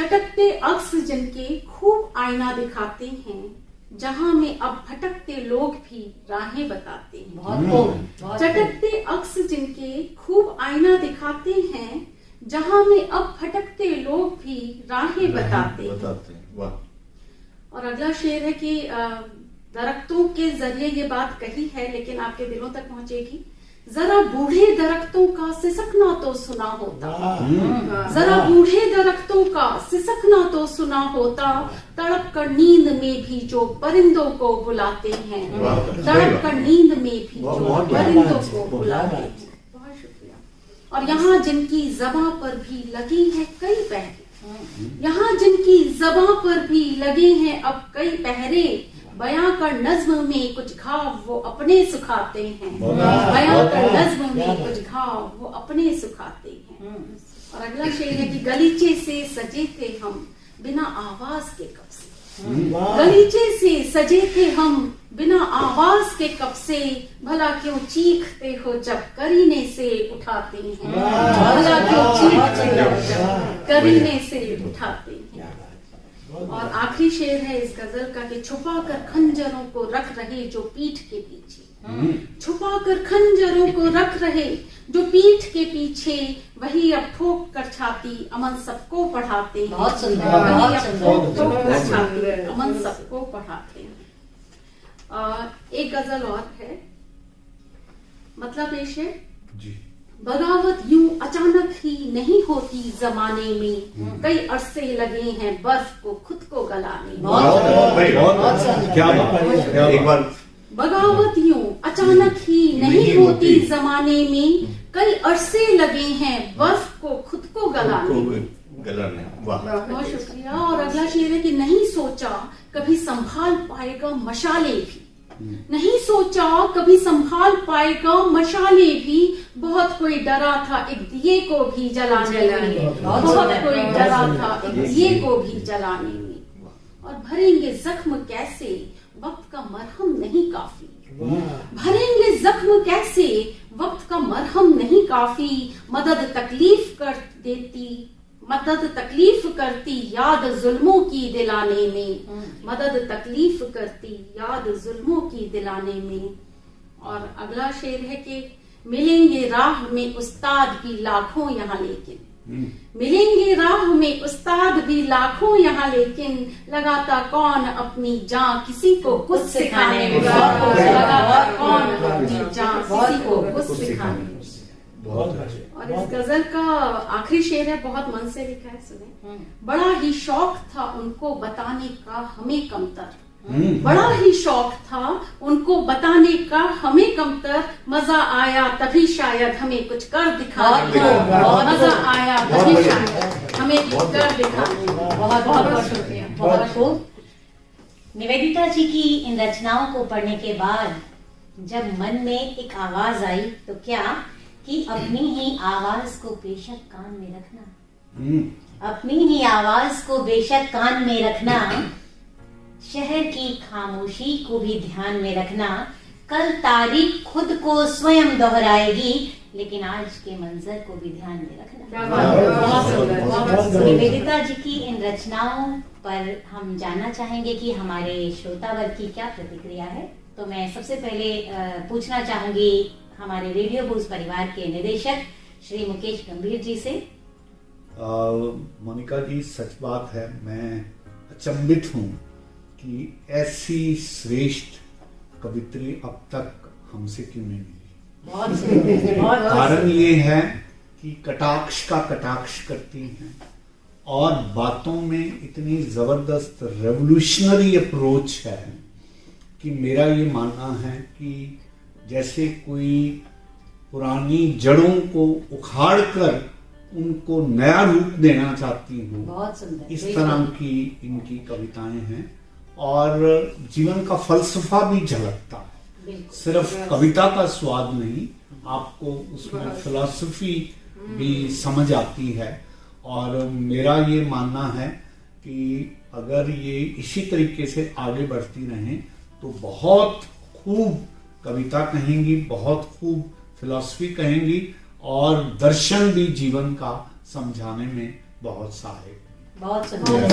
चटकते अक्स जिनके खूब आईना दिखाते हैं, जहां में अब भटकते लोग भी राहें बताते हैं। बहुत चटकते अक्स जिनके खूब आईना दिखाते हैं, जहां में अब भटकते लोग भी राहें बताते हैं। वाह। और अगला शेर है कि दरख्तों के जरिए ये बात कही है, लेकिन आपके दिलों तक पहुंचेगी। जरा बूढ़े दरख्तों का सिसकना तो सुना होता, जरा बूढ़े दरख्तों का सिसकना तो सुना होता, तड़प कर नींद में भी जो परिंदों को बुलाते हैं, तड़प कर नींद में भी जो परिंदों को बुलाते हैं। बहुत शुक्रिया। और यहाँ जिनकी ज़बां पर भी लगी है कई पहरे, यहाँ जिनकी ज़बां पर भी लगे हैं अब कई पहरे, बयां कर नज्म में कुछ घाव वो अपने सुखाते हैं, बयां कर नज्म में कुछ घाव वो अपने सुखाते हैं। और अगला शेर है कि गलीचे से सजे थे हम बिना आवाज के कब से, गलीचे से सजे थे हम बिना आवाज के कब से, भला क्यों चीखते हो जब करीने से उठाते हैं, भला क्यों चीखते हो जब करीने से उठाते हैं। और आखिरी शेर है इस गजल का कि छुपा कर खंजरों को रख रहे जो पीठ के पीछे, छुपा कर खंजरों को रख रहे जो पीठ के पीछे, वही अब ठोक कर छाती अमन सबको पढ़ाते हैं, बहुत सुंदर, वही अब ठोक कर छाती अमन सबको पढ़ाते हैं। एक गजल और है, मतलब पेश है जी। बगावत यूं अचानक ही नहीं होती जमाने में, कई अरसे लगे हैं बर्फ को खुद को गलाने में। एक बार बगावत यूं अचानक ही नहीं होती जमाने में, कई अरसे लगे हैं बर्फ को खुद को गलाने में। बहुत शुक्रिया। और अगला शेर है कि नहीं सोचा कभी संभाल पाएगा मशाले भी, नहीं सोचा कभी संभाल पाएगा मशाले भी, बहुत कोई डरा था एक दिए को भी जलाने में, बहुत कोई डरा था एक दिए को भी जलाने में। और भरेंगे जख्म कैसे वक्त का मरहम नहीं काफी, भरेंगे जख्म कैसे वक्त का मरहम नहीं काफी, मदद तकलीफ कर देती, मदद तकलीफ करती याद जुल्मों की दिलाने में, मदद तकलीफ करती याद जुल्मों की दिलाने में। और अगला शेर है कि मिलेंगे राह में उस्ताद भी लाखों यहाँ लेकिन, मिलेंगे राह में उस्ताद भी लाखों यहाँ लेकिन, लगाता कौन अपनी जान किसी को कुछ सिखाने में, लगाता कौन अपनी जान किसी को कुछ सिखाने में। और इस गजल का आखिरी शेर है, बहुत मन से लिखा है, सुने। बड़ा ही शौक था उनको बताने का हमें कमतर, बड़ा ही शौक था उनको बताने का हमें कमतर, मजा आया तभी शायद हमें कुछ कर दिखाने, मजा आया तभी शायद हमें कुछ कर दिखाने। बहुत बहुत शुक्रिया। बहुत खूब। निवेदिता जी की इन रचनाओं को पढ़ने के बाद जब मन में एक आवाज आई तो क्या कि अपनी ही आवाज को बेशक कान में रखना, अपनी ही आवाज को बेशक कान में रखना, शहर की खामोशी को भी ध्यान में रखना, कल तारीख खुद को स्वयं दोहराएगी, लेकिन आज के मंजर को भी ध्यान में रखना। निवेदिता जी की इन रचनाओं पर हम जानना चाहेंगे कि हमारे श्रोतावर्ग की क्या प्रतिक्रिया है। तो मैं सबसे पहले पूछना चाहूंगी हमारे रेडियो बूज परिवार के निदेशक श्री मुकेश गंभीर जी से। मोनिका जी, सच बात है, मैं अचंभित हूँ कि ऐसी श्रेष्ठ कवित्री अब तक हमसे क्यों नहीं मिली। कारण ये है कि कटाक्ष का कटाक्ष करती हैं और बातों में इतनी जबरदस्त रेवोल्यूशनरी अप्रोच है कि मेरा ये मानना है कि जैसे कोई पुरानी जड़ों को उखाड़ कर उनको नया रूप देना चाहती हूँ, बहुत सुंदर, इस तरह की इनकी कविताएं हैं। और जीवन का फलसफा भी झलकता है, सिर्फ कविता का स्वाद नहीं, आपको उसमें फिलॉसफी भी समझ आती है। और मेरा ये मानना है कि अगर ये इसी तरीके से आगे बढ़ती रहें तो बहुत खूब कविता कहेंगी, बहुत खूब फिलॉसफी कहेंगी और दर्शन भी जीवन का समझाने में बहुत सहायक। बहुत सुंदर।